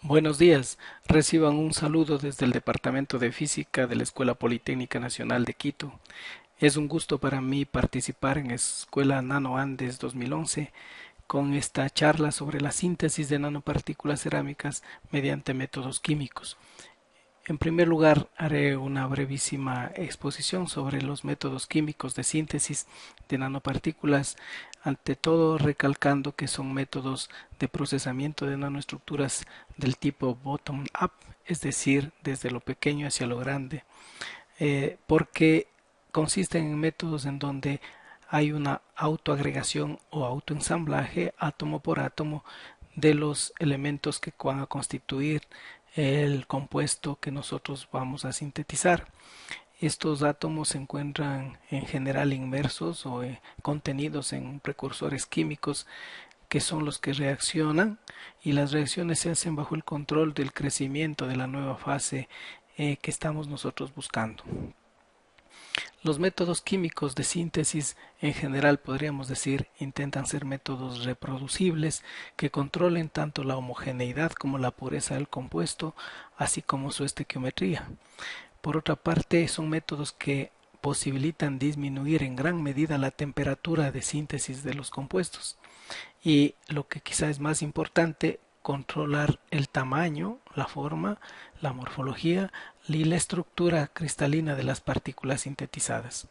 Buenos días, reciban un saludo desde el Departamento de Física de la Escuela Politécnica Nacional de Quito. Es un gusto para mí participar en Escuela Nano Andes 2011 con esta charla sobre la síntesis de nanopartículas cerámicas mediante métodos químicos. En primer lugar, haré una brevísima exposición sobre los métodos químicos de síntesis de nanopartículas, ante todo recalcando que son métodos de procesamiento de nanoestructuras del tipo bottom-up, es decir, desde lo pequeño hacia lo grande, porque consisten en métodos en donde hay una autoagregación o autoensamblaje átomo por átomo de los elementos que van a constituir el compuesto que nosotros vamos a sintetizar. Estos átomos se encuentran en general inmersos o contenidos en precursores químicos que son los que reaccionan, y las reacciones se hacen bajo el control del crecimiento de la nueva fase que estamos nosotros buscando. Los métodos químicos de síntesis en general, podríamos decir, intentan ser métodos reproducibles que controlen tanto la homogeneidad como la pureza del compuesto, así como su estequiometría. Por otra parte, son métodos que posibilitan disminuir en gran medida la temperatura de síntesis de los compuestos. Y lo que quizá es más importante, controlar el tamaño, la forma, la morfología y la estructura cristalina de las partículas sintetizadas.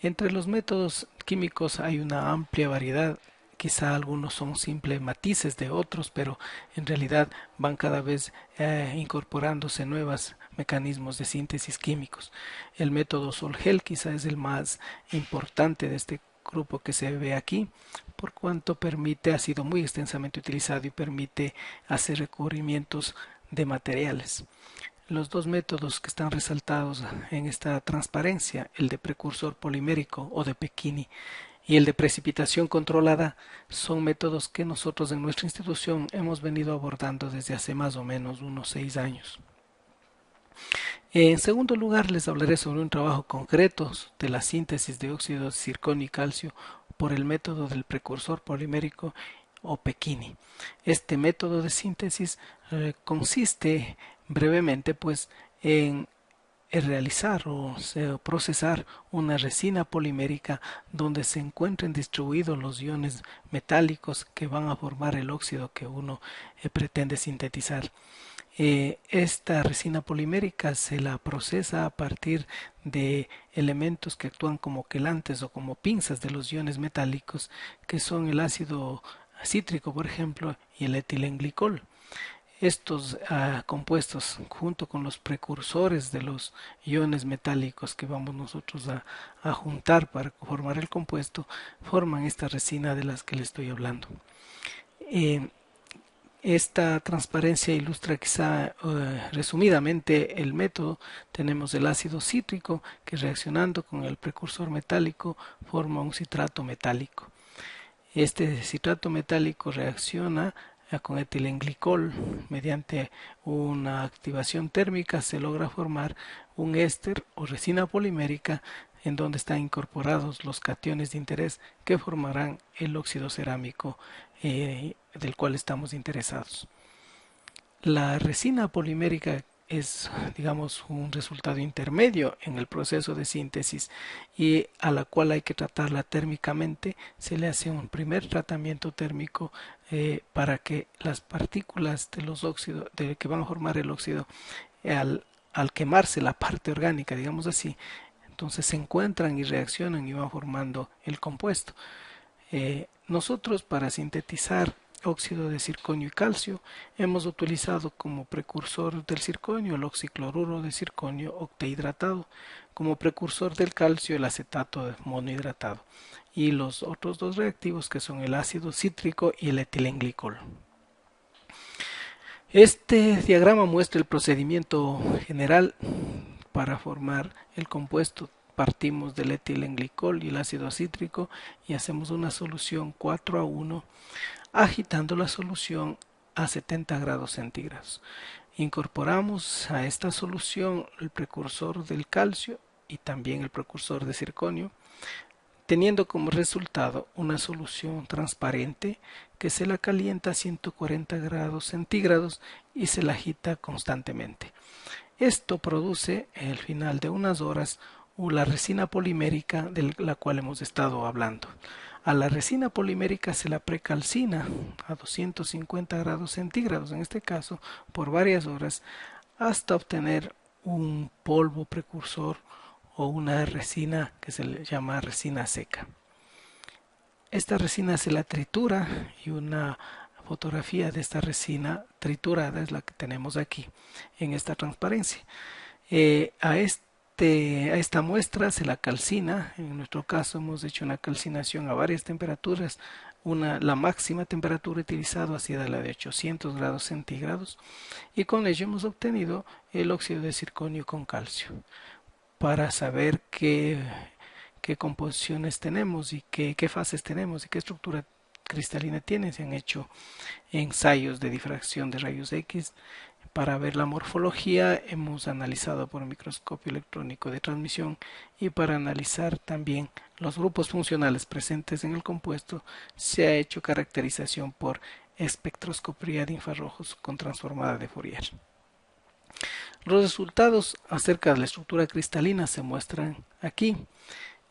Entre los métodos químicos hay una amplia variedad. Quizá algunos son simples matices de otros, pero en realidad van cada vez incorporándose nuevos mecanismos de síntesis químicos. El método Sol-Gel quizá es el más importante de este grupo que se ve aquí, por cuanto ha sido muy extensamente utilizado y permite hacer recubrimientos de materiales. Los dos métodos que están resaltados en esta transparencia, el de precursor polimérico o de Pechini y el de precipitación controlada, son métodos que nosotros en nuestra institución hemos venido abordando desde hace más o menos unos 6 años. En segundo lugar, les hablaré sobre un trabajo concreto de la síntesis de óxidos de circonio y calcio por el método del precursor polimérico o Pechini. Este método de síntesis consiste brevemente pues en realizar o procesar una resina polimérica donde se encuentren distribuidos los iones metálicos que van a formar el óxido que uno pretende sintetizar. Esta resina polimérica se la procesa a partir de elementos que actúan como quelantes o como pinzas de los iones metálicos, que son el ácido cítrico, por ejemplo, y el etilenglicol. Estos compuestos, junto con los precursores de los iones metálicos que vamos nosotros a juntar para formar el compuesto, forman esta resina de las que le estoy hablando. Eh, Esta transparencia ilustra quizá resumidamente el método. Tenemos el ácido cítrico que, reaccionando con el precursor metálico, forma un citrato metálico. Este citrato metálico reacciona con etilenglicol. Mediante una activación térmica se logra formar un éster o resina polimérica en donde están incorporados los cationes de interés que formarán el óxido cerámico del cual estamos interesados. La resina polimérica es, digamos, un resultado intermedio en el proceso de síntesis y a la cual hay que tratarla térmicamente. Se le hace un primer tratamiento térmico para que las partículas de los óxidos que van a formar el óxido, al quemarse la parte orgánica, digamos así, entonces se encuentran y reaccionan y van formando el compuesto. Nosotros, para sintetizar óxido de circonio y calcio, hemos utilizado como precursor del circonio el oxicloruro de circonio octahidratado, como precursor del calcio el acetato monohidratado, y los otros dos reactivos que son el ácido cítrico y el etilenglicol. Este diagrama muestra el procedimiento general para formar el compuesto. Partimos del etilenglicol y el ácido cítrico y hacemos una solución 4:1, agitando la solución a 70 grados centígrados. Incorporamos a esta solución el precursor del calcio y también el precursor de circonio. teniendo como resultado una solución transparente que se la calienta a 140 grados centígrados y se la agita constantemente. Esto produce, al final de unas horas, la resina polimérica de la cual hemos estado hablando. A la resina polimérica se la precalcina a 250 grados centígrados, en este caso, por varias horas, hasta obtener un polvo precursor o una resina que se le llama resina seca. Esta resina se la tritura y una fotografía de esta resina triturada es la que tenemos aquí en esta transparencia. A esta muestra se la calcina. En nuestro caso hemos hecho una calcinación a varias temperaturas. La máxima temperatura utilizada ha sido la de 800 grados centígrados y con ello hemos obtenido el óxido de circonio con calcio. Para saber qué composiciones tenemos y qué fases tenemos y qué estructura cristalina tiene, se han hecho ensayos de difracción de rayos X. Para ver la morfología hemos analizado por microscopio electrónico de transmisión, y para analizar también los grupos funcionales presentes en el compuesto se ha hecho caracterización por espectroscopía de infrarrojos con transformada de Fourier. Los resultados acerca de la estructura cristalina se muestran aquí.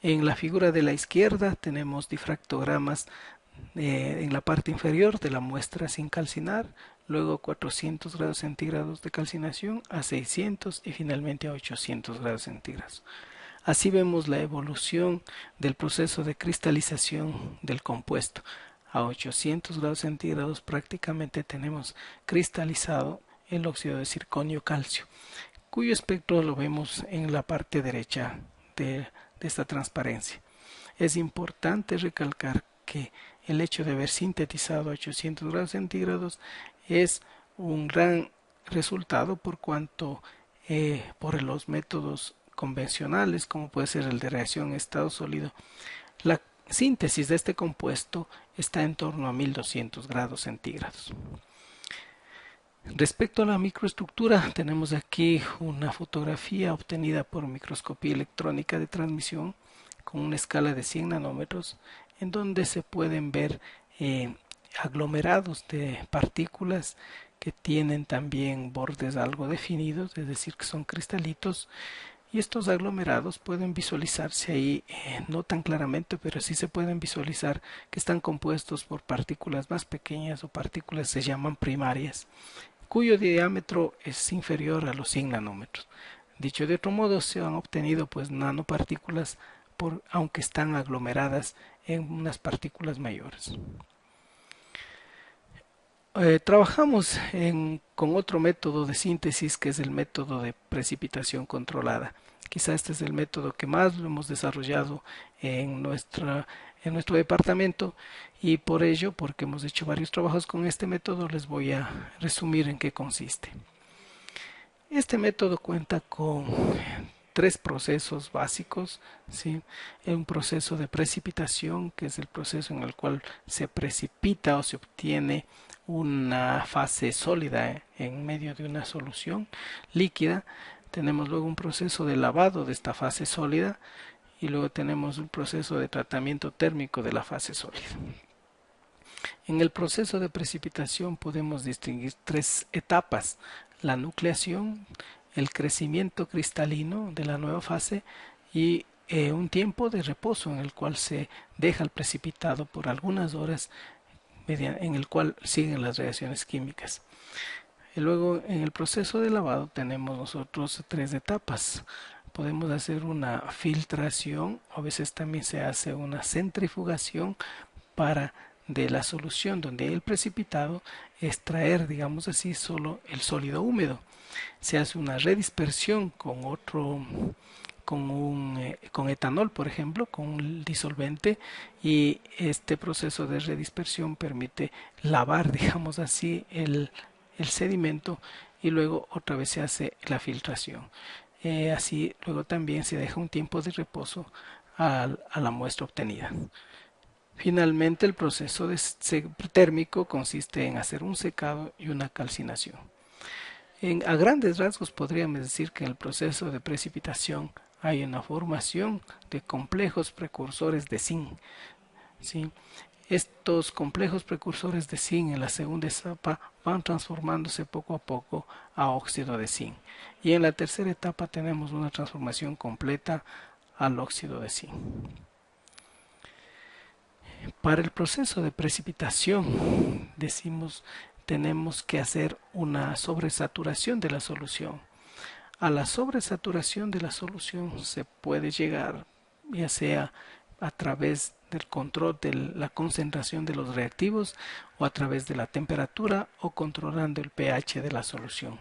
En la figura de la izquierda tenemos difractogramas en la parte inferior de la muestra sin calcinar, luego 400 grados centígrados de calcinación, a 600 y finalmente a 800 grados centígrados. Así vemos la evolución del proceso de cristalización del compuesto. A 800 grados centígrados prácticamente tenemos cristalizado el óxido de circonio calcio, cuyo espectro lo vemos en la parte derecha de esta transparencia. Es importante recalcar que el hecho de haber sintetizado a 800 grados centígrados es un gran resultado, por cuanto por los métodos convencionales, como puede ser el de reacción en estado sólido, la síntesis de este compuesto está en torno a 1200 grados centígrados. Respecto a la microestructura, tenemos aquí una fotografía obtenida por microscopía electrónica de transmisión con una escala de 100 nanómetros, en donde se pueden ver aglomerados de partículas que tienen también bordes algo definidos, es decir, que son cristalitos, y estos aglomerados pueden visualizarse ahí, no tan claramente, pero sí se pueden visualizar que están compuestos por partículas más pequeñas o partículas que se llaman primarias, cuyo diámetro es inferior a los 100 nanómetros. Dicho de otro modo, se han obtenido pues nanopartículas aunque están aglomeradas en unas partículas mayores. Trabajamos con otro método de síntesis, que es el método de precipitación controlada. Quizá este es el método que más lo hemos desarrollado en nuestro departamento, y por ello, porque hemos hecho varios trabajos con este método, les voy a resumir en qué consiste. Este método cuenta con tres procesos básicos, ¿sí? Un proceso de precipitación, que es el proceso en el cual se precipita o se obtiene una fase sólida en medio de una solución líquida. Tenemos luego un proceso de lavado de esta fase sólida, y luego tenemos un proceso de tratamiento térmico de la fase sólida. En el proceso de precipitación podemos distinguir tres etapas: la nucleación, el crecimiento cristalino de la nueva fase y un tiempo de reposo en el cual se deja el precipitado por algunas horas, en el cual siguen las reacciones químicas. Y luego, en el proceso de lavado tenemos nosotros tres etapas. Podemos hacer una filtración, a veces también se hace una centrifugación para de la solución donde hay el precipitado extraer, digamos así, solo el sólido húmedo. Se hace una redispersión con etanol, por ejemplo, con un disolvente, y este proceso de redispersión permite lavar, digamos así, el sedimento, y luego otra vez se hace la filtración. Así luego también se deja un tiempo de reposo a la muestra obtenida. Finalmente, el proceso térmico consiste en hacer un secado y una calcinación. A grandes rasgos podríamos decir que en el proceso de precipitación hay una formación de complejos precursores de zinc, ¿sí? Estos complejos precursores de zinc en la segunda etapa van transformándose poco a poco a óxido de zinc. Y en la tercera etapa tenemos una transformación completa al óxido de zinc. Para el proceso de precipitación, decimos, tenemos que hacer una sobresaturación de la solución. A la sobresaturación de la solución se puede llegar, ya sea a través del control de la concentración de los reactivos o a través de la temperatura o controlando el pH de la solución.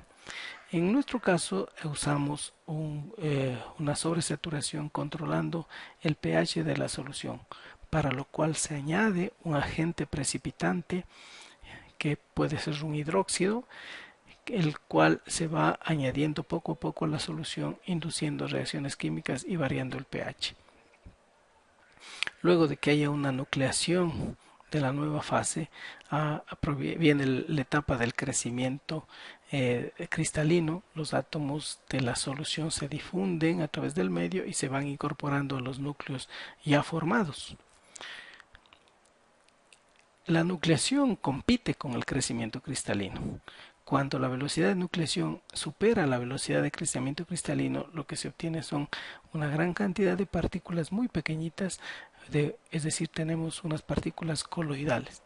En nuestro caso usamos una sobresaturación controlando el pH de la solución, para lo cual se añade un agente precipitante que puede ser un hidróxido, el cual se va añadiendo poco a poco a la solución, induciendo reacciones químicas y variando el pH. Luego de que haya una nucleación de la nueva fase, viene la etapa del crecimiento cristalino. Los átomos de la solución se difunden a través del medio y se van incorporando a los núcleos ya formados. La nucleación compite con el crecimiento cristalino. Cuando la velocidad de nucleación supera la velocidad de crecimiento cristalino, lo que se obtiene son una gran cantidad de partículas muy pequeñitas, es decir, tenemos unas partículas coloidales.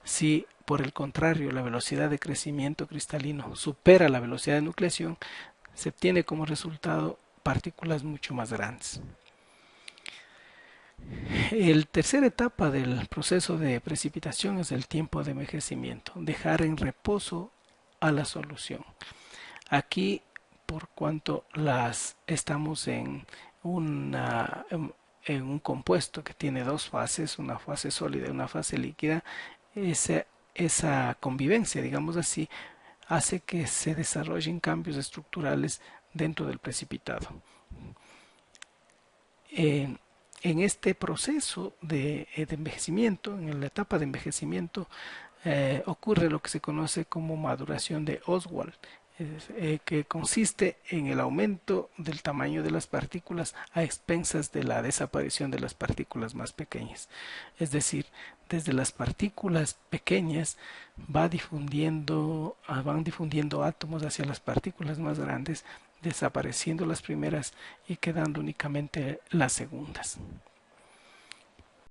Si, por el contrario, la velocidad de crecimiento cristalino supera la velocidad de nucleación, se obtiene como resultado partículas mucho más grandes. La tercera etapa del proceso de precipitación es el tiempo de envejecimiento, dejar en reposo a la solución. Aquí, por cuanto estamos en un compuesto que tiene dos fases, una fase sólida y una fase líquida, esa convivencia, digamos así, hace que se desarrollen cambios estructurales dentro del precipitado. En este proceso de envejecimiento, en la etapa de envejecimiento, ocurre lo que se conoce como maduración de Oswald, que consiste en el aumento del tamaño de las partículas a expensas de la desaparición de las partículas más pequeñas. Es decir, desde las partículas pequeñas van difundiendo átomos hacia las partículas más grandes, desapareciendo las primeras y quedando únicamente las segundas.